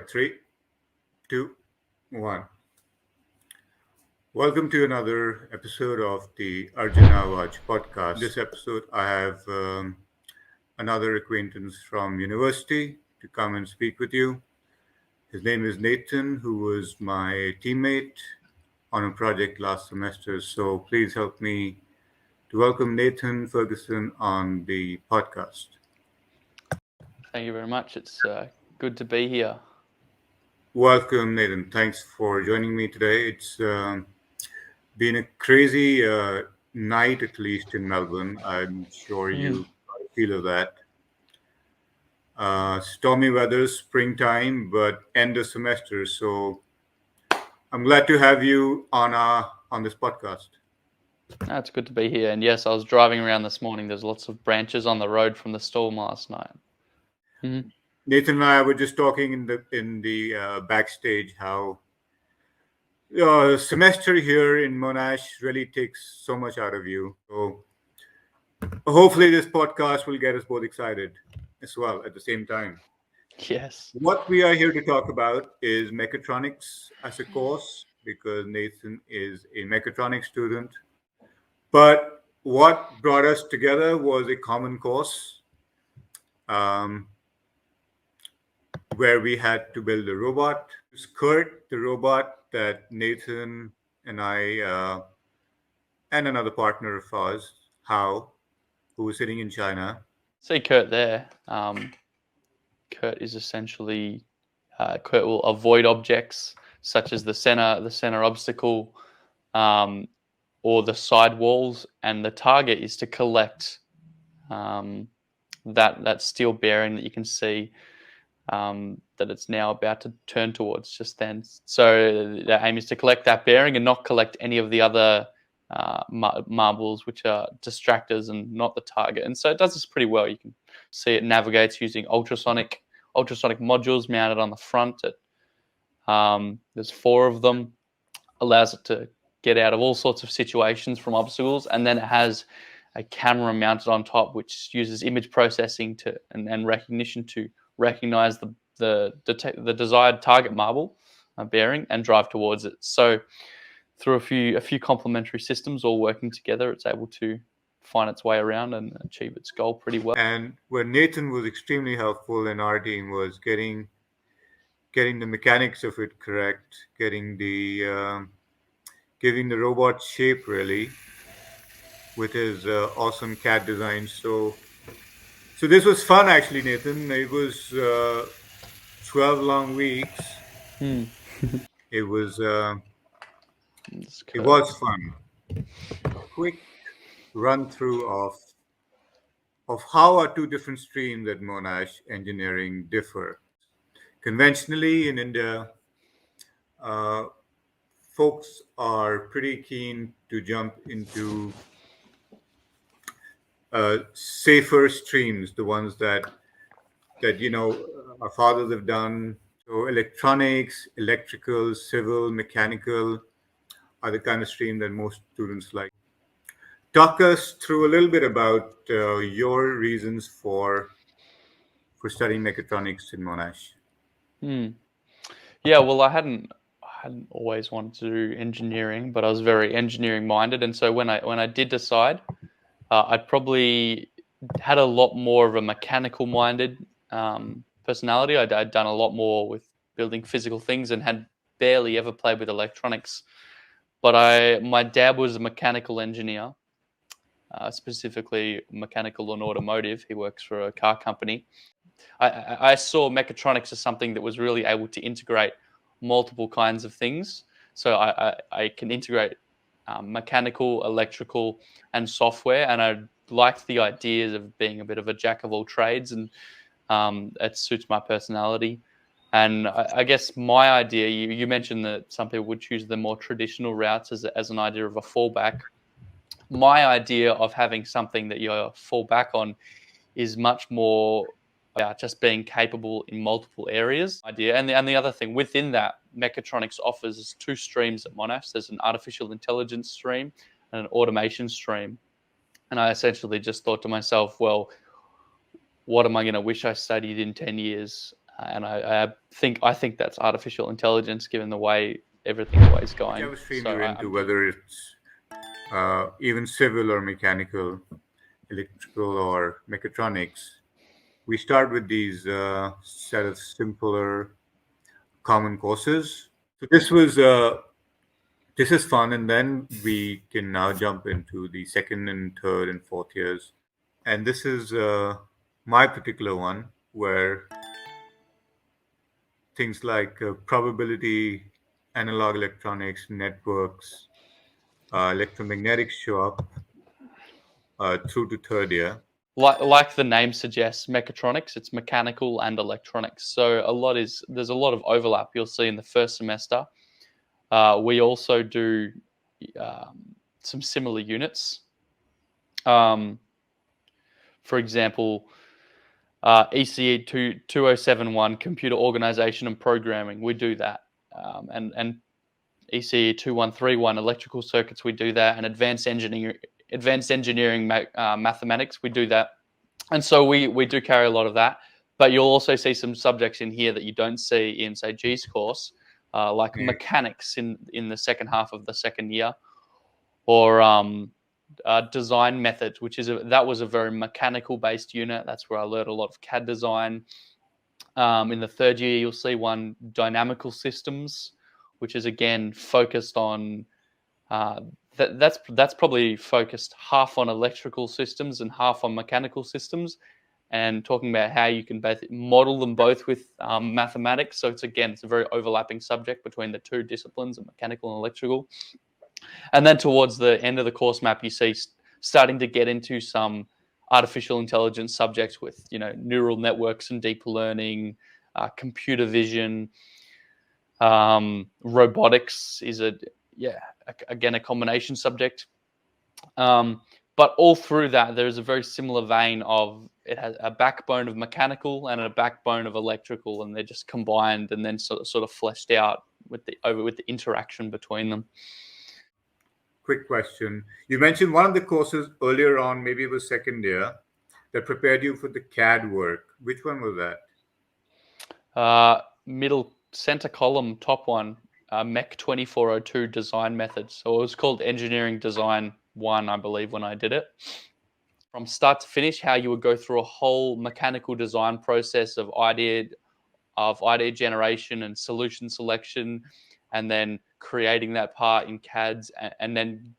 right, 3, 2, 1. Welcome to another episode of the Arjunauvach Podcast. This episode, I have another acquaintance from university to come and speak with you. His name is Nathan, who was my teammate on a project last semester. So please help me to welcome Nathan Ferguson on the podcast. Thank you very much. It's good to be here. Welcome, Nathan. Thanks for joining me today. It's been a crazy night, at least in Melbourne. I'm sure you got a feel of that. Stormy weather, springtime, but end of semester. So I'm glad to have you on this podcast. It's good to be here. And yes, I was driving around this morning. There's lots of branches on the road from the storm last night. Mm-hmm. Nathan and I were just talking in the backstage how semester here in Monash really takes so much out of you. So hopefully this podcast will get us both excited as well at the same time. Yes. What we are here to talk about is mechatronics as a course, because Nathan is a mechatronics student. But what brought us together was a common course where we had to build a robot. Kurt, the robot that Nathan and I and another partner of ours, Hao, who was sitting in China. See Kurt there. Kurt is essentially Kurt will avoid objects such as the center obstacle or the side walls, and the target is to collect that steel bearing that you can see that it's now about to turn towards just then. So the aim is to collect that bearing and not collect any of the other marbles, which are distractors and not the target. And so it does this pretty well. You can see it navigates using ultrasonic modules mounted on the front. There's 4 of them, allows it to get out of all sorts of situations from obstacles, and then it has a camera mounted on top which uses image processing and recognition to recognize the desired target marble bearing and drive towards it. So through a few complementary systems all working together, it's able to find its way around and achieve its goal pretty well. And where Nathan was extremely helpful in our team was getting the mechanics of it correct, giving the robot shape really with his awesome CAD design. So this was fun actually, Nathan. It was 12 long weeks. It was fun. Quick run through of how our 2 different streams at Monash engineering differ. Conventionally in India, folks are pretty keen to jump into safer streams, the ones that our fathers have done. So electronics, electrical, civil, mechanical are the kind of stream that most students like. Talk us through a little bit about your reasons for studying mechatronics in Monash. Yeah, well, I hadn't always wanted to do engineering, but I was very engineering minded, and so when I did decide, I'd probably had a lot more of a mechanical minded personality. I'd done a lot more with building physical things and had barely ever played with electronics. But my dad was a mechanical engineer, specifically mechanical and automotive. He works for a car company. I saw mechatronics as something that was really able to integrate multiple kinds of things. So I can integrate mechanical, electrical, and software, and I liked the ideas of being a bit of a jack of all trades, and it suits my personality. And I guess my idea, you mentioned that some people would choose the more traditional routes as an idea of a fallback. My idea of having something that you fall back on is much more about just being capable in multiple areas. And the other thing within that, mechatronics offers 2 streams at Monash. There's an artificial intelligence stream and an automation stream. And I essentially just thought to myself, well, what am I going to wish I studied in 10 years? and I think that's artificial intelligence, given the way everything is going. Whichever stream you're into, whether it's even civil or mechanical, electrical or mechatronics, we start with these set of simpler, common courses. So this is fun, and then we can now jump into the second and third and fourth years. And this is my particular one, where things like probability, analog electronics, networks, electromagnetics show up through to third year. Like the name suggests, mechatronics, it's mechanical and electronics. So there's a lot of overlap you'll see in the first semester. We also do some similar units. For example, ECE 2071, computer organization and programming, we do that. And ECE 2131, electrical circuits, we do that. And advanced engineering mathematics, we do that. And so we do carry a lot of that. But you'll also see some subjects in here that you don't see in, say, G's course, like mechanics in the second half of the second year, or design methods, that was a very mechanical based unit. That's where I learned a lot of CAD design. In the third year, you'll see one, dynamical systems, which is again focused on that's probably focused half on electrical systems and half on mechanical systems, and talking about how you can both model them both with mathematics. So it's a very overlapping subject between the two disciplines of mechanical and electrical. And then towards the end of the course map, you see starting to get into some artificial intelligence subjects with, neural networks and deep learning, computer vision, robotics is again a combination subject. But all through that, there's a very similar vein of it has a backbone of mechanical and a backbone of electrical, and they're just combined and then sort of fleshed out with the interaction between them. Quick question. You mentioned one of the courses earlier on, maybe it was second year, that prepared you for the CAD work. Which one was that? Middle center column, top one, Mech 2402 design methods. So it was called Engineering Design 1, I believe, when I did it. From start to finish, how you would go through a whole mechanical design process of idea generation and solution selection, and then creating that part in CADs, and then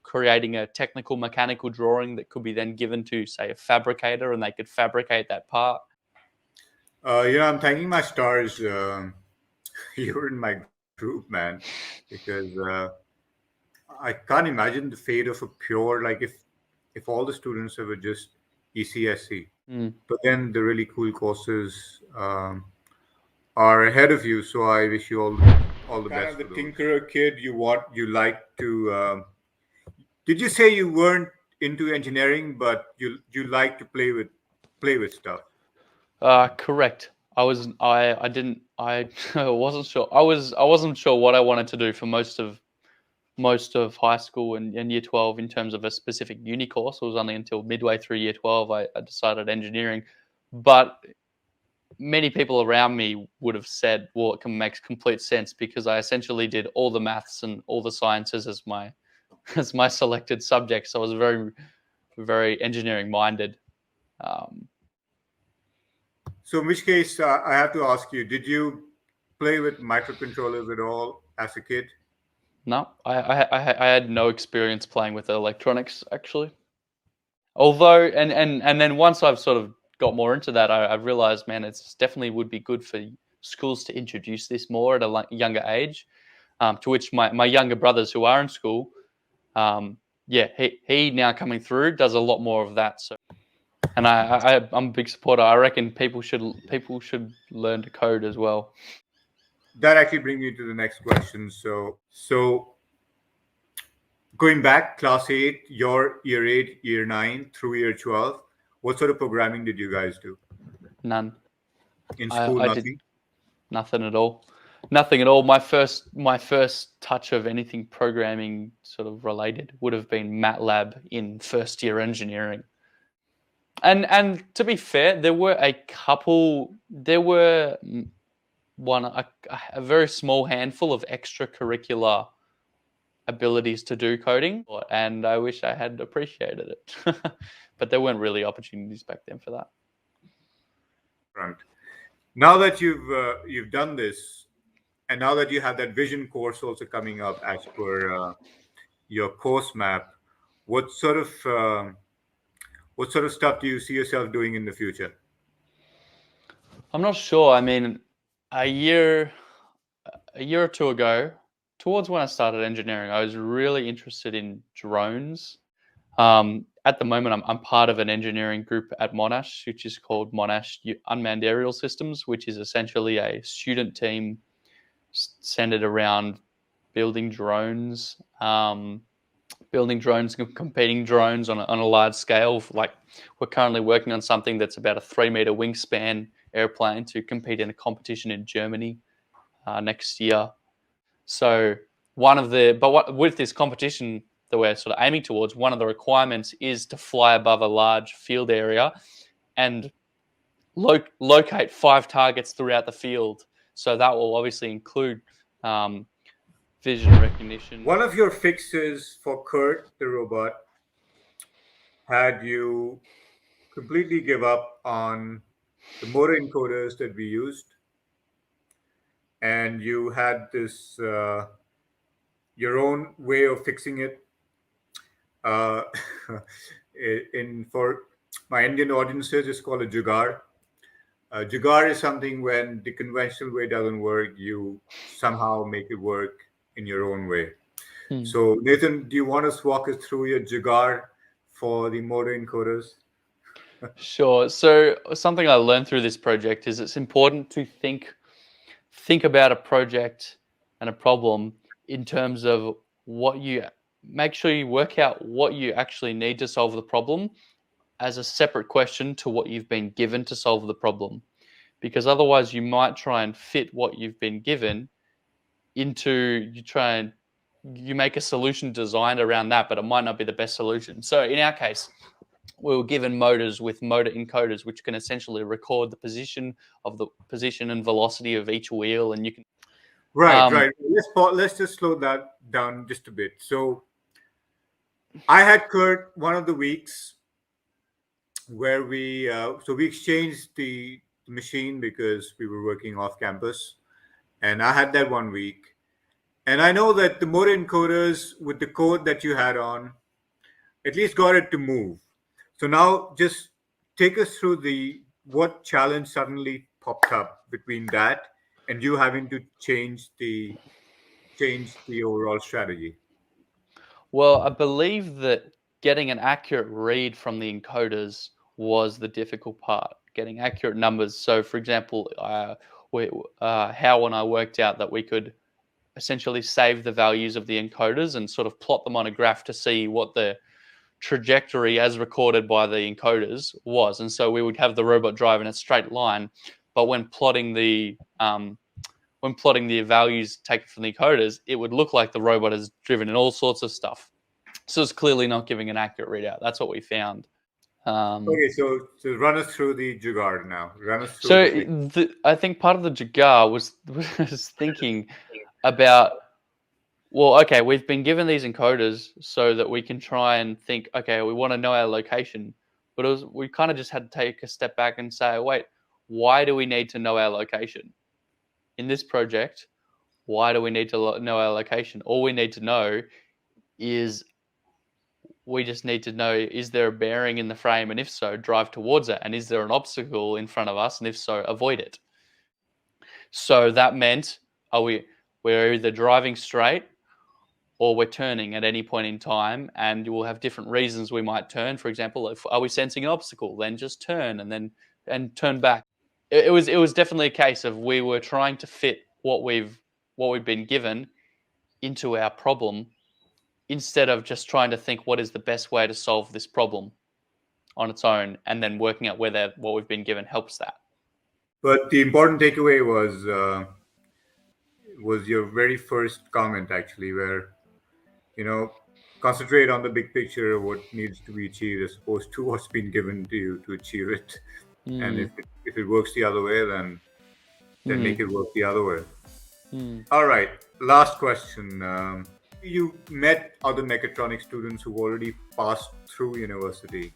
creating a technical mechanical drawing that could be then given to, say, a fabricator, and they could fabricate that part. I'm thanking my stars. You're in my group, man, because I can't imagine the fate of a pure, like if all the students were just ECSE. But then the really cool courses are ahead of you. So I wish you all the best. Kind of the tinkerer kid you like to. Did you say you weren't into engineering, but you like to play with stuff? Correct. I wasn't sure. I wasn't sure what I wanted to do for most of high school and year 12 in terms of a specific uni course. It was only until midway through year 12 I decided engineering. But many people around me would have said, well, it makes complete sense, because I essentially did all the maths and all the sciences as my selected subject. So I was very, very engineering minded. So in which case, I have to ask you, did you play with microcontrollers at all as a kid? No, I had no experience playing with electronics, actually. Although, and then once I've sort of got more into that, I realized, man, it's definitely would be good for schools to introduce this more at a younger age. To which my younger brothers who are in school, he now coming through does a lot more of that. So, and I'm a big supporter. I reckon people should learn to code as well. That actually brings me to the next question. So going back, class 8, your year 8, year 9 through year 12, what sort of programming did you guys do? None. In school, nothing? Did nothing at all. Nothing at all. My first touch of anything programming sort of related would have been MATLAB in first year engineering. And to be fair, there were a couple. There were a very small handful of extracurricular abilities to do coding, and I wish I had appreciated it. But there weren't really opportunities back then for that. Right. Now that you've done this, and now that you have that vision course also coming up as per your course map, what sort of stuff do you see yourself doing in the future? I'm not sure. I mean, a year or two ago, towards when I started engineering, I was really interested in drones. At the moment, I'm part of an engineering group at Monash, which is called Monash Unmanned Aerial Systems, which is essentially a student team centered around building drones, competing drones on a large scale. Like, we're currently working on something that's about a 3-meter wingspan airplane to compete in a competition in Germany next year. So with this competition that we're sort of aiming towards, one of the requirements is to fly above a large field area and locate 5 targets throughout the field. So that will obviously include vision recognition. One of your fixes for Kurt the robot had you completely give up on the motor encoders that we used, and you had this your own way of fixing it. Uh, for my Indian audiences, it's called a jugaad. Jugaad is something when the conventional way doesn't work, you somehow make it work in your own way. So, Nathan, do you want to walk us through your jugaad for the motor encoders? Sure. So something I learned through this project is it's important to think about a project and a problem in terms of make sure you work out what you actually need to solve the problem as a separate question to what you've been given to solve the problem. Because otherwise you might try and fit what you've been given into, you make a solution designed around that, but it might not be the best solution. So in our case, we were given motors with motor encoders, which can essentially record the position and velocity of each wheel, and you can. Right. Let's just slow that down just a bit. So, I had Kurt one of the weeks where we exchanged the machine because we were working off campus, and I had that one week, and I know that the motor encoders with the code that you had on at least got it to move. So now just take us through what challenge suddenly popped up between that and you having to change the overall strategy. Well, I believe that getting an accurate read from the encoders was the difficult part. Getting accurate numbers. So, for example, Hao and I worked out that we could essentially save the values of the encoders and sort of plot them on a graph to see what the trajectory as recorded by the encoders was. And so we would have the robot drive in a straight line, but when plotting the values taken from the encoders, it would look like the robot is driven in all sorts of stuff. So it's clearly not giving an accurate readout. That's what we found. Okay, so run us through the jugaad now. Run us through. So I think part of the jugaad was thinking about, well, okay, we've been given these encoders so that we can try and think, okay, we want to know our location. But we kind of just had to take a step back and say, wait, why do we need to know our location? In this project, why do we need to know our location? All we need to know is we just need to know, is there a bearing in the frame? And if so, drive towards it. And is there an obstacle in front of us? And if so, avoid it. So that meant we're either driving straight or we're turning at any point in time, and we'll have different reasons we might turn. For example, are we sensing an obstacle? Then just turn and turn back. It was definitely a case of we were trying to fit what we've been given into our problem, instead of just trying to think what is the best way to solve this problem on its own, and then working out whether what we've been given helps that. But the important takeaway was your very first comment, actually, where concentrate on the big picture of what needs to be achieved as opposed to what's been given to you to achieve it. And if it works the other way, then make it work the other way. All right, last question. You met other mechatronics students who've already passed through university.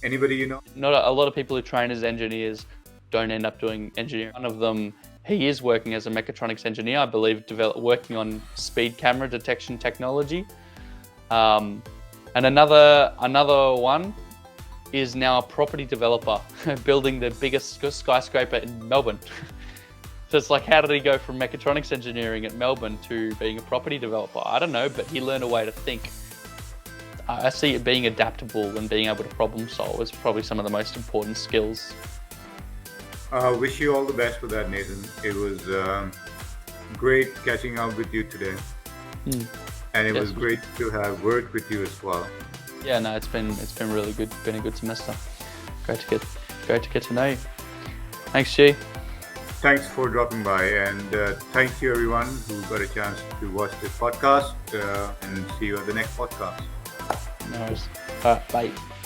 Anybody you know? Not a lot of people who train as engineers don't end up doing engineering. One of them, he is working as a mechatronics engineer, I believe, working on speed camera detection technology. And another one is now a property developer building the biggest skyscraper in Melbourne. So it's like, how did he go from mechatronics engineering at Melbourne to being a property developer? I don't know, but he learned a way to think. I see it being adaptable and being able to problem solve is probably some of the most important skills. Wish you all the best with that, Nathan. It was great catching up with you today. And it was great to have worked with you as well. Yeah, no, it's been really good. It's been a good semester. Great to get to know you. Thanks, G. Thanks for dropping by, and thank you everyone who got a chance to watch this podcast, and see you at the next podcast. No worries. All right, bye.